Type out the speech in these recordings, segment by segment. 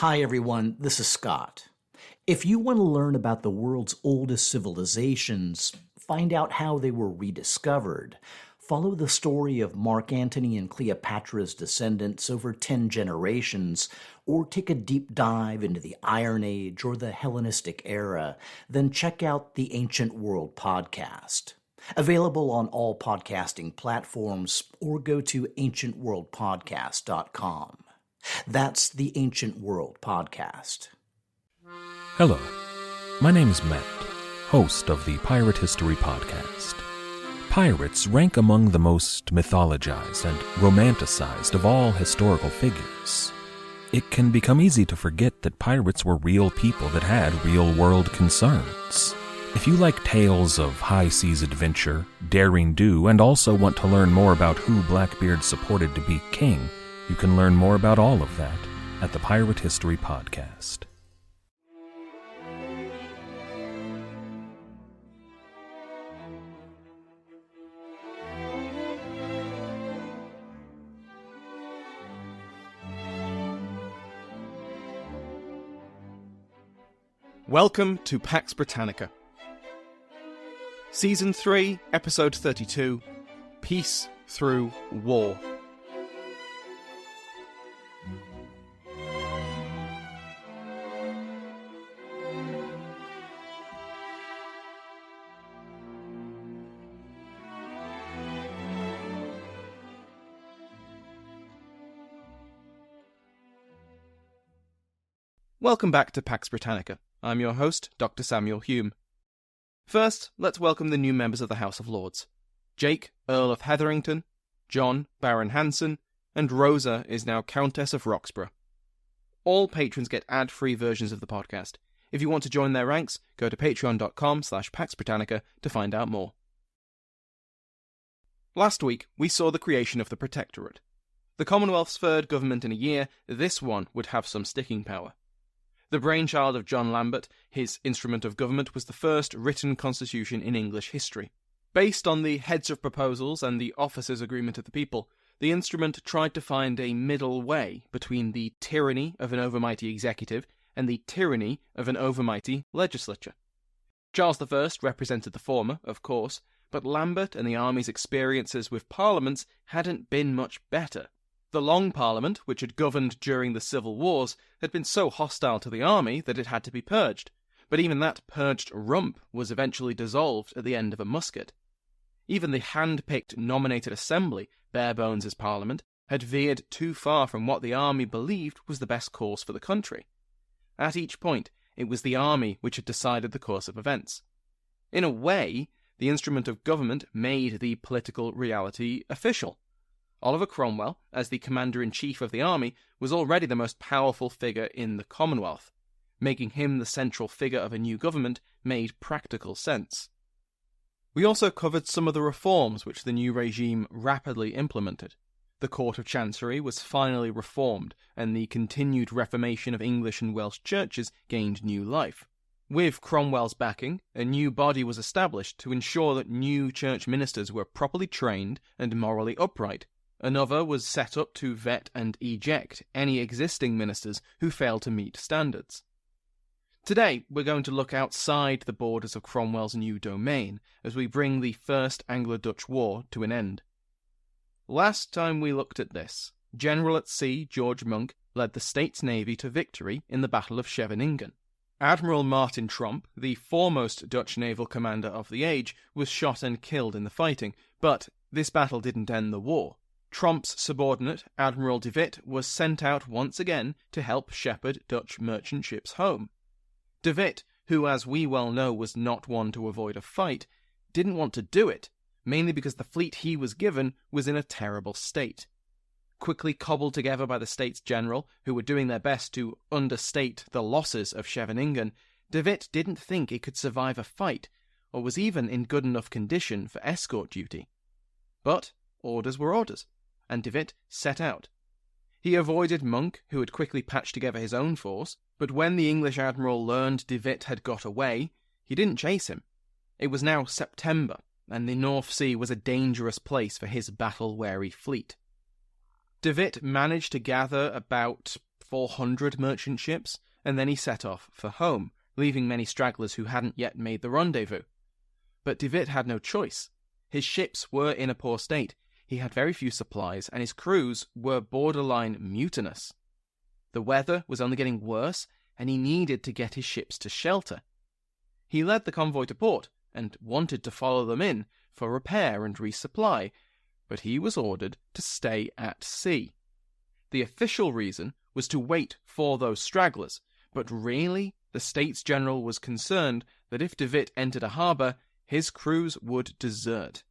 Hi everyone, this is Scott. If you want to learn about the world's oldest civilizations, find out how they were rediscovered, follow the story of Mark Antony and Cleopatra's descendants over 10 generations, or take a deep dive into the Iron Age or the Hellenistic era, then check out the Ancient World podcast. Available on all podcasting platforms, or go to ancientworldpodcast.com. That's the Ancient World Podcast. Hello, my name is Matt, host of the Pirate History Podcast. Pirates rank among the most mythologized and romanticized of all historical figures. It can become easy to forget that pirates were real people that had real-world concerns. If you like tales of high-seas adventure, daring do, and also want to learn more about who Blackbeard supported to be king, you can learn more about all of that at the Pirate History Podcast. Welcome to Pax Britannica. Season 3, Episode 32, Peace Through War. Welcome back to Pax Britannica. I'm your host, Dr. Samuel Hume. First, let's welcome the new members of the House of Lords. Jake, Earl of Hetherington, John, Baron Hanson, and Rosa is now Countess of Roxburgh. All patrons get ad-free versions of the podcast. If you want to join their ranks, go to patreon.com/PaxBritannica to find out more. Last week, we saw the creation of the Protectorate. The Commonwealth's third government in a year, this one would have some sticking power. The brainchild of John Lambert, his instrument of government was the first written constitution in English history. Based on the Heads of Proposals and the Officers' Agreement of the People, the instrument tried to find a middle way between the tyranny of an overmighty executive and the tyranny of an overmighty legislature. Charles I represented the former, of course, but Lambert and the army's experiences with parliaments hadn't been much better. The Long Parliament, which had governed during the Civil Wars, had been so hostile to the army that it had to be purged, but even that purged rump was eventually dissolved at the end of a musket. Even the hand-picked nominated assembly, Barebones' as Parliament, had veered too far from what the army believed was the best course for the country. At each point, it was the army which had decided the course of events. In a way, the instrument of government made the political reality official. Oliver Cromwell, as the commander-in-chief of the army, was already the most powerful figure in the Commonwealth. Making him the central figure of a new government made practical sense. We also covered some of the reforms which the new regime rapidly implemented. The Court of Chancery was finally reformed, and the continued reformation of English and Welsh churches gained new life. With Cromwell's backing, a new body was established to ensure that new church ministers were properly trained and morally upright. Another was set up to vet and eject any existing ministers who failed to meet standards. Today, we're going to look outside the borders of Cromwell's new domain as we bring the First Anglo-Dutch War to an end. Last time we looked at this, General at Sea George Monk led the States Navy to victory in the Battle of Scheveningen. Admiral Martyn, the foremost Dutch naval commander of the age, was shot and killed in the fighting, but this battle didn't end the war. Tromp's subordinate, Admiral de Witt, was sent out once again to help shepherd Dutch merchant ships home. De Witt, who as we well know was not one to avoid a fight, didn't want to do it, mainly because the fleet he was given was in a terrible state. Quickly cobbled together by the States General, who were doing their best to understate the losses of Scheveningen, de Witt didn't think it could survive a fight, or was even in good enough condition for escort duty. But orders were orders, and de Witt set out. He avoided Monk, who had quickly patched together his own force, but when the English admiral learned de Witt had got away, he didn't chase him. It was now September, and the North Sea was a dangerous place for his battle-weary fleet. De Witt managed to gather about 400 merchant ships, and then he set off for home, leaving many stragglers who hadn't yet made the rendezvous. But De Witt had no choice. His ships were in a poor state, he had very few supplies, and his crews were borderline mutinous. The weather was only getting worse, and he needed to get his ships to shelter. He led the convoy to port, and wanted to follow them in for repair and resupply, but he was ordered to stay at sea. The official reason was to wait for those stragglers, but really the States General was concerned that if De Witt entered a harbour, his crews would desert.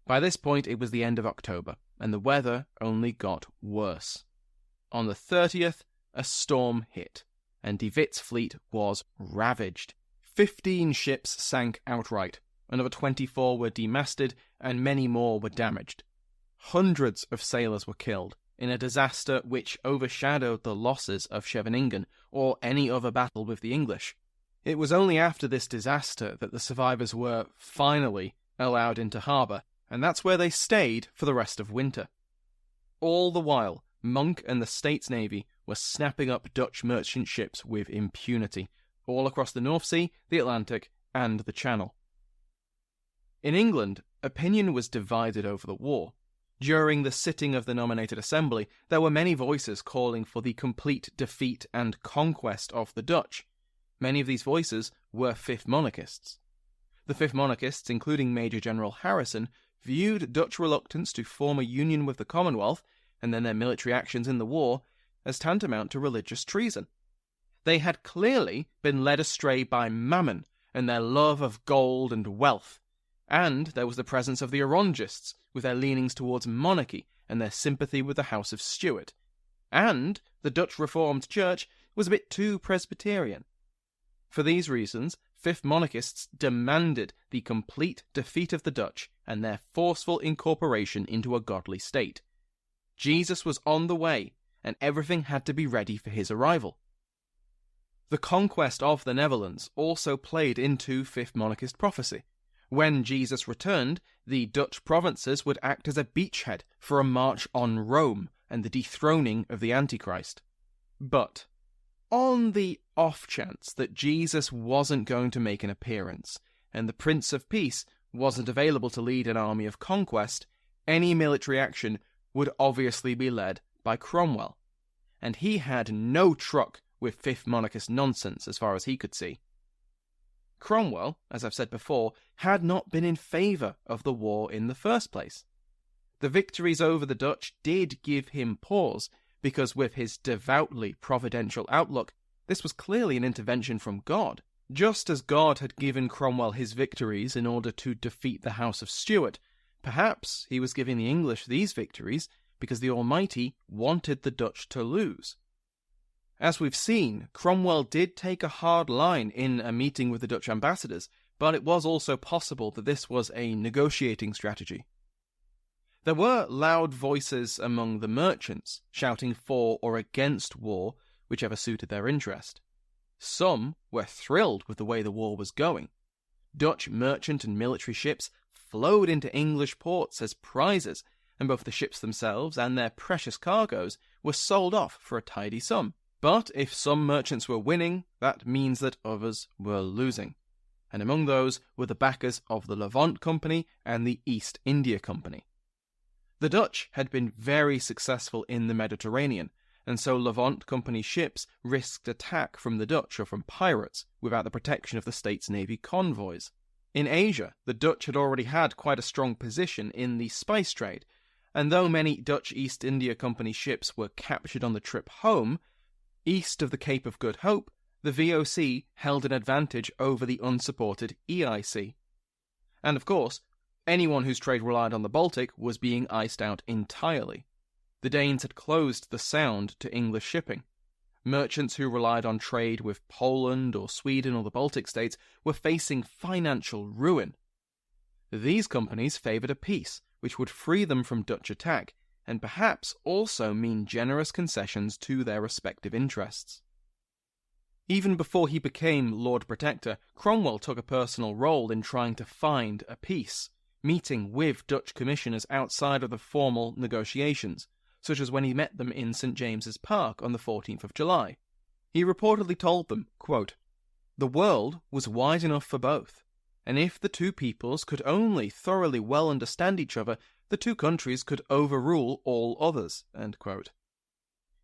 By this point it was the end of October, and the weather only got worse. On the 30th, a storm hit, and De Witt's fleet was ravaged. 15 ships sank outright, another 24 were demasted, and many more were damaged. Hundreds of sailors were killed, in a disaster which overshadowed the losses of Scheveningen or any other battle with the English. It was only after this disaster that the survivors were, finally, allowed into harbour, and that's where they stayed for the rest of winter. All the while, Monk and the States Navy were snapping up Dutch merchant ships with impunity, all across the North Sea, the Atlantic, and the Channel. In England, opinion was divided over the war. During the sitting of the nominated assembly, there were many voices calling for the complete defeat and conquest of the Dutch. Many of these voices were Fifth Monarchists. The Fifth Monarchists, including Major General Harrison, viewed Dutch reluctance to form a union with the Commonwealth, and then their military actions in the war, as tantamount to religious treason. They had clearly been led astray by mammon and their love of gold and wealth, and there was the presence of the Orangists, with their leanings towards monarchy and their sympathy with the House of Stuart. And the Dutch Reformed Church was a bit too Presbyterian. For these reasons, Fifth Monarchists demanded the complete defeat of the Dutch and their forceful incorporation into a godly state. Jesus was on the way, and everything had to be ready for his arrival. The conquest of the Netherlands also played into Fifth Monarchist prophecy. When Jesus returned, the Dutch provinces would act as a beachhead for a march on Rome and the dethroning of the Antichrist. But, on the off chance that Jesus wasn't going to make an appearance, and the Prince of Peace wasn't available to lead an army of conquest, any military action would obviously be led by Cromwell, and he had no truck with Fifth Monarchist nonsense as far as he could see. Cromwell, as I've said before, had not been in favour of the war in the first place. The victories over the Dutch did give him pause, because with his devoutly providential outlook, this was clearly an intervention from God. Just as God had given Cromwell his victories in order to defeat the House of Stuart, perhaps he was giving the English these victories because the Almighty wanted the Dutch to lose. As we've seen, Cromwell did take a hard line in a meeting with the Dutch ambassadors, but it was also possible that this was a negotiating strategy. There were loud voices among the merchants, shouting for or against war, whichever suited their interest. Some were thrilled with the way the war was going. Dutch merchant and military ships flowed into English ports as prizes, and both the ships themselves and their precious cargoes were sold off for a tidy sum. But if some merchants were winning, that means that others were losing. And among those were the backers of the Levant Company and the East India Company. The Dutch had been very successful in the Mediterranean, and so Levant Company ships risked attack from the Dutch or from pirates without the protection of the States Navy convoys. In Asia, the Dutch had already had quite a strong position in the spice trade, and though many Dutch East India Company ships were captured on the trip home, east of the Cape of Good Hope, the VOC held an advantage over the unsupported EIC. And of course, anyone whose trade relied on the Baltic was being iced out entirely. The Danes had closed the Sound to English shipping. Merchants who relied on trade with Poland or Sweden or the Baltic states were facing financial ruin. These companies favoured a peace which would free them from Dutch attack, and perhaps also mean generous concessions to their respective interests. Even before he became Lord Protector, Cromwell took a personal role in trying to find a peace, meeting with Dutch commissioners outside of the formal negotiations, such as when he met them in St. James's Park on the 14th of July. He reportedly told them, quote, "The world was wide enough for both, and if the two peoples could only thoroughly well understand each other, the two countries could overrule all others." End quote.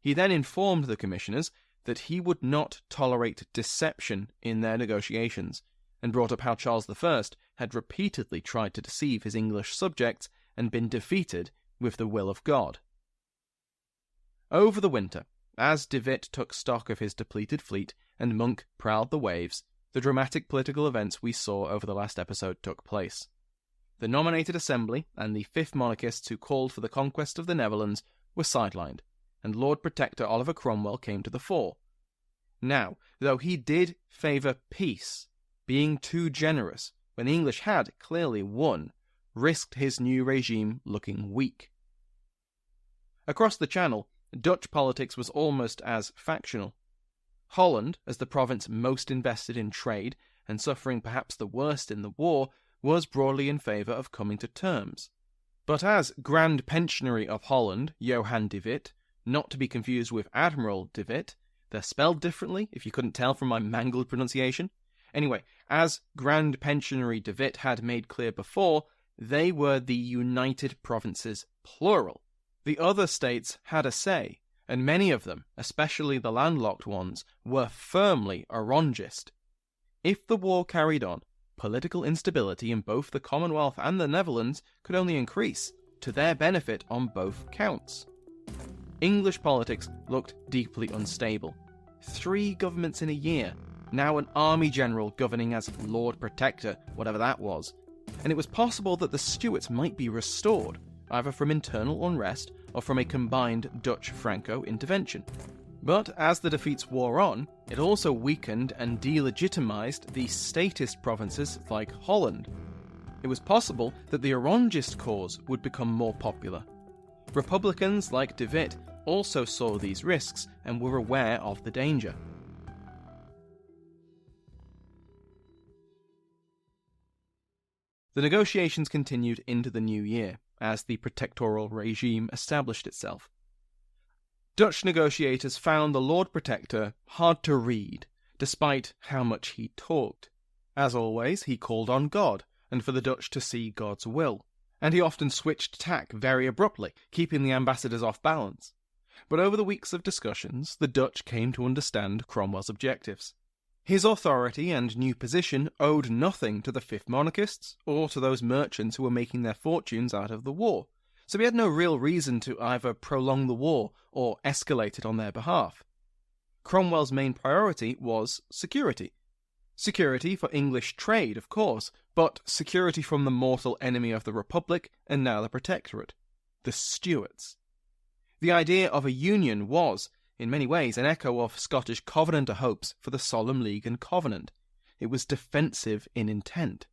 He then informed the commissioners that he would not tolerate deception in their negotiations, and brought up how Charles I had repeatedly tried to deceive his English subjects and been defeated with the will of God. Over the winter, as De Witt took stock of his depleted fleet and Monk prowled the waves, the dramatic political events we saw over the last episode took place. The nominated assembly and the fifth monarchists who called for the conquest of the Netherlands were sidelined, and Lord Protector Oliver Cromwell came to the fore. Now, though he did favour peace, being too generous, when the English had clearly won, risked his new regime looking weak. Across the Channel, Dutch politics was almost as factional. Holland, as the province most invested in trade and suffering perhaps the worst in the war, was broadly in favour of coming to terms. But as Grand Pensionary of Holland, Johan de Witt, not to be confused with Admiral de Witt, they're spelled differently, if you couldn't tell from my mangled pronunciation. Anyway, as Grand Pensionary de Witt had made clear before, they were the United Provinces, plural. The other states had a say, and many of them, especially the landlocked ones, were firmly Orangist. If the war carried on, political instability in both the Commonwealth and the Netherlands could only increase, to their benefit on both counts. English politics looked deeply unstable. 3 governments in a year, now an army general governing as Lord Protector, whatever that was, and it was possible that the Stuarts might be restored, either from internal unrest or from a combined Dutch-Franco intervention. But as the defeats wore on, it also weakened and delegitimized the statist provinces like Holland. It was possible that the Orangist cause would become more popular. Republicans like de Witt also saw these risks and were aware of the danger. The negotiations continued into the new year, as the protectoral regime established itself. Dutch negotiators found the Lord Protector hard to read, despite how much he talked. As always, he called on God, and for the Dutch to see God's will, and he often switched tack very abruptly, keeping the ambassadors off balance. But over the weeks of discussions, the Dutch came to understand Cromwell's objectives. His authority and new position owed nothing to the Fifth Monarchists, or to those merchants who were making their fortunes out of the war, so he had no real reason to either prolong the war or escalate it on their behalf. Cromwell's main priority was security. Security for English trade, of course, but security from the mortal enemy of the Republic and now the Protectorate, the Stuarts. The idea of a union was, in many ways, an echo of Scottish Covenanter hopes for the Solemn League and Covenant. It was defensive in intent.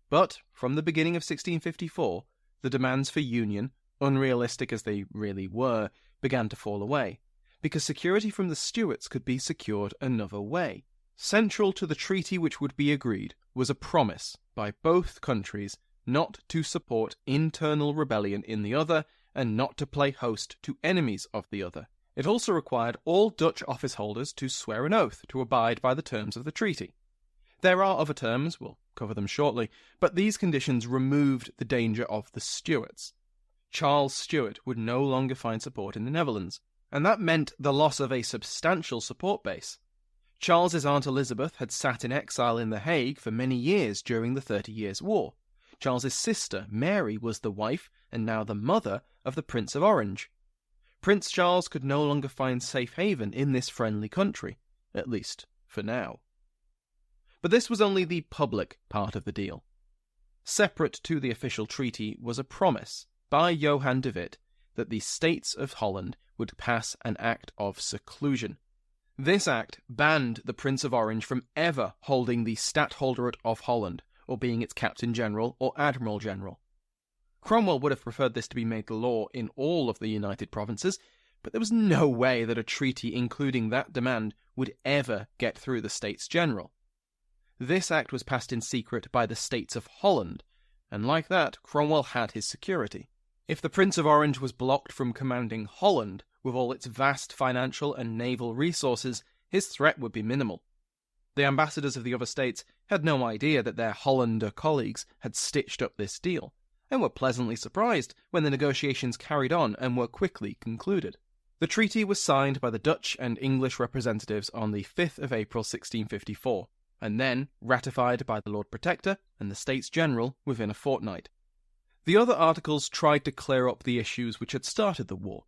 But, from the beginning of 1654, the demands for union, unrealistic as they really were, began to fall away, because security from the Stuarts could be secured another way. Central to the treaty which would be agreed was a promise by both countries not to support internal rebellion in the other, and not to play host to enemies of the other. It also required all Dutch office holders to swear an oath to abide by the terms of the treaty. There are other terms, we'll cover them shortly, but these conditions removed the danger of the Stuarts. Charles Stuart would no longer find support in the Netherlands, and that meant the loss of a substantial support base. Charles's Aunt Elizabeth had sat in exile in The Hague for many years during the 30 Years' War. Charles's sister, Mary, was the wife, and now the mother, of the Prince of Orange. Prince Charles could no longer find safe haven in this friendly country, at least for now. But this was only the public part of the deal. Separate to the official treaty was a promise by Johan de Witt that the States of Holland would pass an act of seclusion. This act banned the Prince of Orange from ever holding the Stadtholderate of Holland, or being its Captain General or Admiral General. Cromwell would have preferred this to be made law in all of the United Provinces, but there was no way that a treaty including that demand would ever get through the States General. This act was passed in secret by the States of Holland, and like that, Cromwell had his security. If the Prince of Orange was blocked from commanding Holland, with all its vast financial and naval resources, his threat would be minimal. The ambassadors of the other states had no idea that their Hollander colleagues had stitched up this deal, and were pleasantly surprised when the negotiations carried on and were quickly concluded. The treaty was signed by the Dutch and English representatives on the 5th of April 1654, and then ratified by the Lord Protector and the States General within a fortnight. The other articles tried to clear up the issues which had started the war.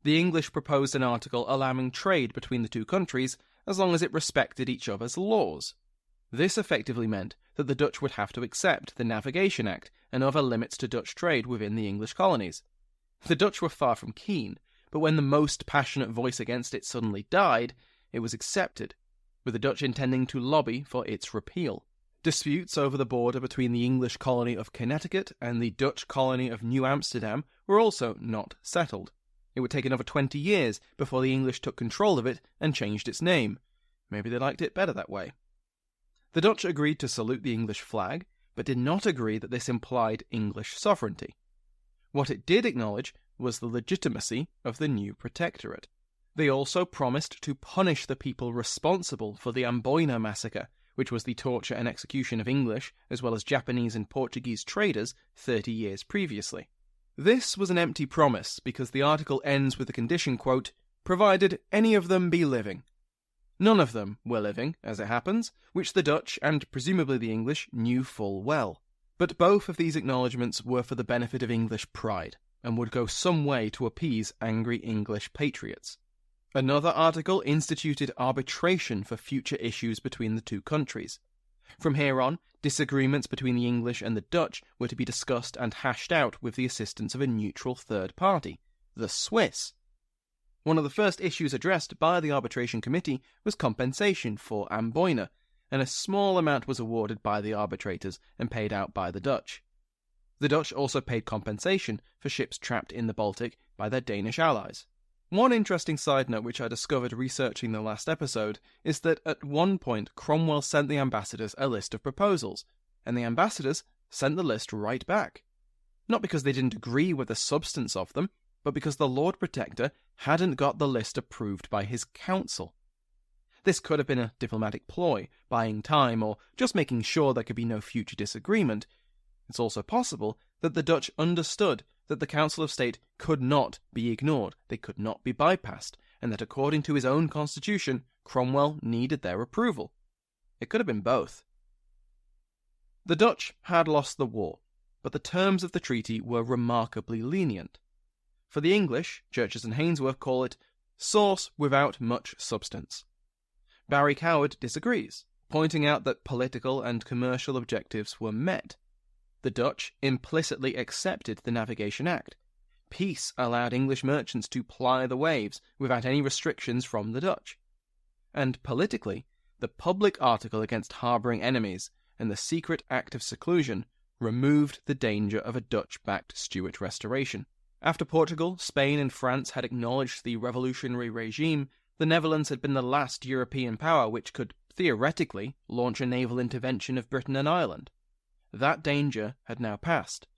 The English proposed an article allowing trade between the two countries as long as it respected each other's laws. This effectively meant that the Dutch would have to accept the Navigation Act and other limits to Dutch trade within the English colonies. The Dutch were far from keen, but when the most passionate voice against it suddenly died, it was accepted, with the Dutch intending to lobby for its repeal. Disputes over the border between the English colony of Connecticut and the Dutch colony of New Amsterdam were also not settled. It would take another 20 years before the English took control of it and changed its name. Maybe they liked it better that way. The Dutch agreed to salute the English flag, but did not agree that this implied English sovereignty. What it did acknowledge was the legitimacy of the new Protectorate. They also promised to punish the people responsible for the Amboina massacre, which was the torture and execution of English as well as Japanese and Portuguese traders 30 years previously. This was an empty promise because the article ends with the condition, quote, provided any of them be living. None of them were living, as it happens, which the Dutch, and presumably the English, knew full well. But both of these acknowledgements were for the benefit of English pride, and would go some way to appease angry English patriots. Another article instituted arbitration for future issues between the two countries. From here on, disagreements between the English and the Dutch were to be discussed and hashed out with the assistance of a neutral third party, the Swiss. One of the first issues addressed by the arbitration committee was compensation for Amboina, and a small amount was awarded by the arbitrators and paid out by the Dutch. The Dutch also paid compensation for ships trapped in the Baltic by their Danish allies. One interesting side note which I discovered researching the last episode is that at one point Cromwell sent the ambassadors a list of proposals, and the ambassadors sent the list right back. Not because they didn't agree with the substance of them, but because the Lord Protector hadn't got the list approved by his council. This could have been a diplomatic ploy, buying time, or just making sure there could be no future disagreement. It's also possible that the Dutch understood that the Council of State could not be ignored, they could not be bypassed, and that according to his own constitution, Cromwell needed their approval. It could have been both. The Dutch had lost the war, but the terms of the treaty were remarkably lenient. For the English, Churches and Hainsworth call it sauce without much substance. Barry Coward disagrees, pointing out that political and commercial objectives were met. The Dutch implicitly accepted the Navigation Act. Peace allowed English merchants to ply the waves without any restrictions from the Dutch. And politically, the public article against harbouring enemies and the secret act of seclusion removed the danger of a Dutch-backed Stuart restoration. After Portugal, Spain and France had acknowledged the revolutionary regime, the Netherlands had been the last European power which could, theoretically, launch a naval intervention of Britain and Ireland. That danger had now passed.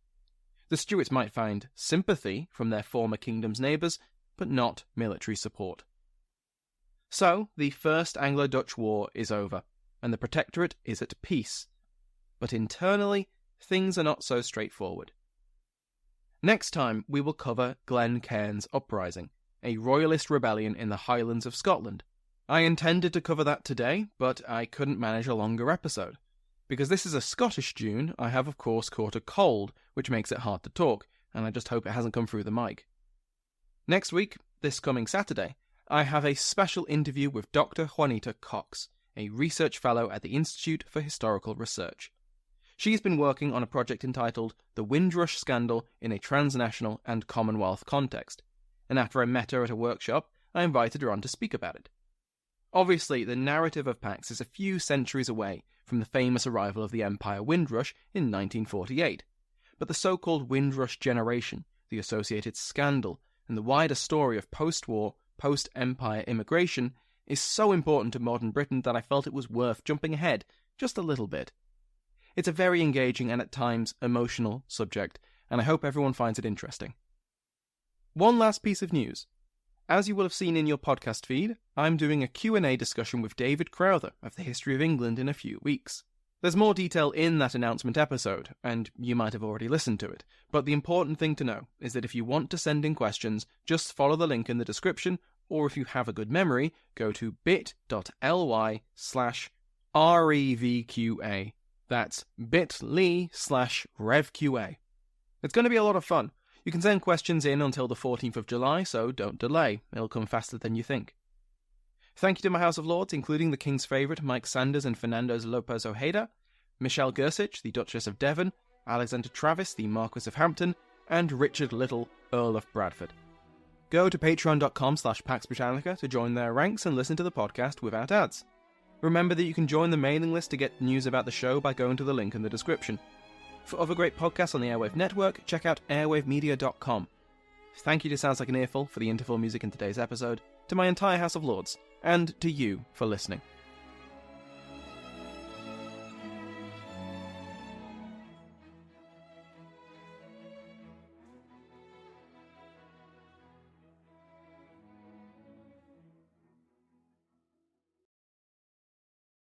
The Stuarts might find sympathy from their former kingdom's neighbours, but not military support. So, the First Anglo-Dutch War is over, and the Protectorate is at peace. But internally, things are not so straightforward. Next time, we will cover Glen Cairn's uprising, a royalist rebellion in the Highlands of Scotland. I intended to cover that today, but I couldn't manage a longer episode. Because this is a Scottish June, I have of course caught a cold, which makes it hard to talk, and I just hope it hasn't come through the mic. Next week, this coming Saturday, I have a special interview with Dr. Juanita Cox, a research fellow at the Institute for Historical Research. She's been working on a project entitled The Windrush Scandal in a Transnational and Commonwealth Context, and after I met her at a workshop, I invited her on to speak about it. Obviously, the narrative of Pax is a few centuries away from the famous arrival of the Empire Windrush in 1948, but the so-called Windrush generation, the associated scandal, and the wider story of post-war, post-Empire immigration is so important to modern Britain that I felt it was worth jumping ahead just a little bit. It's a very engaging and at times emotional subject, and I hope everyone finds it interesting. One last piece of news. As you will have seen in your podcast feed, I'm doing a Q&A discussion with David Crowther of the History of England in a few weeks. There's more detail in that announcement episode, and you might have already listened to it, but the important thing to know is that if you want to send in questions, just follow the link in the description, or if you have a good memory, go to bit.ly/REVQA. That's bit.ly/RevQA. It's going to be a lot of fun. You can send questions in until the 14th of July, so don't delay. It'll come faster than you think. Thank you to my House of Lords, including the King's favourite Mike Sanders and Fernando Lopez Ojeda, Michelle Gersich, the Duchess of Devon, Alexander Travis, the Marquis of Hampton, and Richard Little, Earl of Bradford. Go to patreon.com/Pax Britannica to join their ranks and listen to the podcast without ads. Remember that you can join the mailing list to get news about the show by going to the link in the description. For other great podcasts on the Airwave Network, check out airwavemedia.com. Thank you to Sounds Like an Earful for the interval music in today's episode, to my entire House of Lords, and to you for listening.